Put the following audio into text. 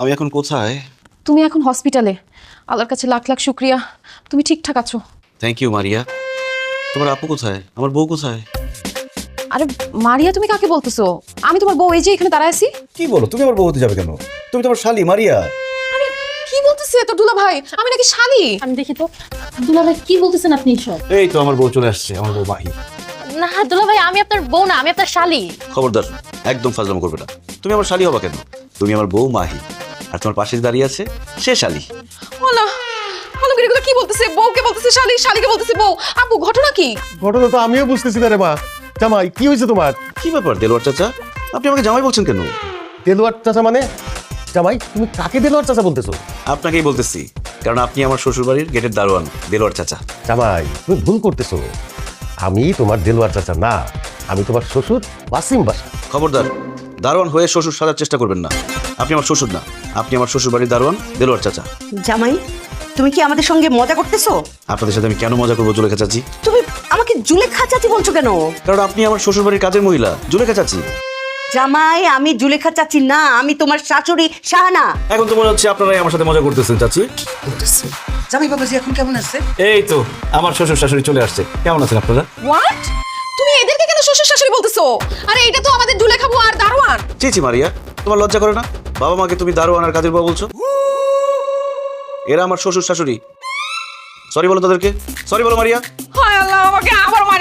আমি এখন কোথায়? তুমি এখন হসপিটালে। আল্লাহর কাছে লাখ লাখ শুক্রিয়া, তুমি ঠিকঠাক আছো। Thank you Maria. তোমার আপু কোথায়? আমার বউ কোথায়? আরে মারিয়া, তুমি কাকে বলতেছো? আমি তোমার বউ, এই যে এখানে দাঁড়ায় আছি। কি বলো, তুমি আমার বউ হতে যাবে কেন? তুমি তোমার শালি মারিয়া। আরে কি বলতেছে তোর দুলা ভাই? আমি নাকি শালি? আমি দেখি তো। দুলাভাই কি বলতেছেন আপনি সব? এই তো আমার বউ চলে আসছে, আমার বউ মাহি। না দুলাভাই, আমি আপনার বউ না, আমি আপনার শালি। খবরদার, একদম ফাজলামো করবে না। তুমি আমার শালি হবা কেন? তুমি আমার বউ মাহি, আর তোমার পাশে যে দাঁড়িয়ে আছে সে শালি। ওলা আলমগীর এগুলো কি বলতেছে? বউকে বলতেছে শালি, শালিকে বলতেছে বউ। আপু ঘটনা কি? ঘটনা তো আমিও বুঝতেছি না রে মা। জামাই কি হয়েছে তোমার? কি ব্যাপার দেলোয়ার চাচা, আপনি আমাকে জামাই বলছেন কেন? দেলোয়ার চাচা মানে? জামাই তুমি কাকে দেলোয়ার চাচা বলতেছো? আপনাকেই বলতেছি, কারণ আপনি আমার শ্বশুরবাড়ির গেটের দারোয়ান, দেলোয়ার চাচা। জামাই তুমি ভুল করতেছো। আমি তোমার দেলোয়ার চাচা না, আমি তোমার শ্বশুর ওয়াসিম বাসা। খবরদার, দারোয়ান হয়ে শ্বশুর সাজার চেষ্টা করবেন না। আপনি আমার শ্বশুর না, আপনি আমার শ্বশুরবাড়ির দারোয়ান, দেলোয়ার চাচা। জামাই, তুমি কি আমাদের সঙ্গে মজা করতেছো? আপনাদের সাথে আমি কেন মজা করবো জুলেখা চাচি? তুমি আমাকে জুলেখা চাচি বলছো কেন? কারণ আপনি আমার শ্বশুরবাড়ির কাজের মহিলা, জুলেখা চাচি। জামাই, আমি জুলেখা চাচি না, আমি তোমার শাশুড়ি শাহানা। এখন তো মনে হচ্ছে আপনারাই আমার সাথে মজা করতেছেন চাচি। জামাই বাবাজি এখন কেমন আছে? এই তো আমার শ্বশুর শাশুড়ি চলে আসছে। কেমন আছেন আপনারা? হোয়াট? তুমি এদেরকে কেন শ্বশুর শাশুড়ি বলতেছো? আরে এটা তো আমাদের দুলে খাবো আর দারোয়ান। চিচি মারিয়া, তোমার লজ্জা করে না? বাবা মাকে তুমি দারোয়ান আর কাজের বউ বলছো। এরা আমার শ্বশুর শাশুড়ি। সরি বলো তাদেরকে, সরি বলো মারিয়া। হায় আল্লাহ, আমাকে আবার মারিয়া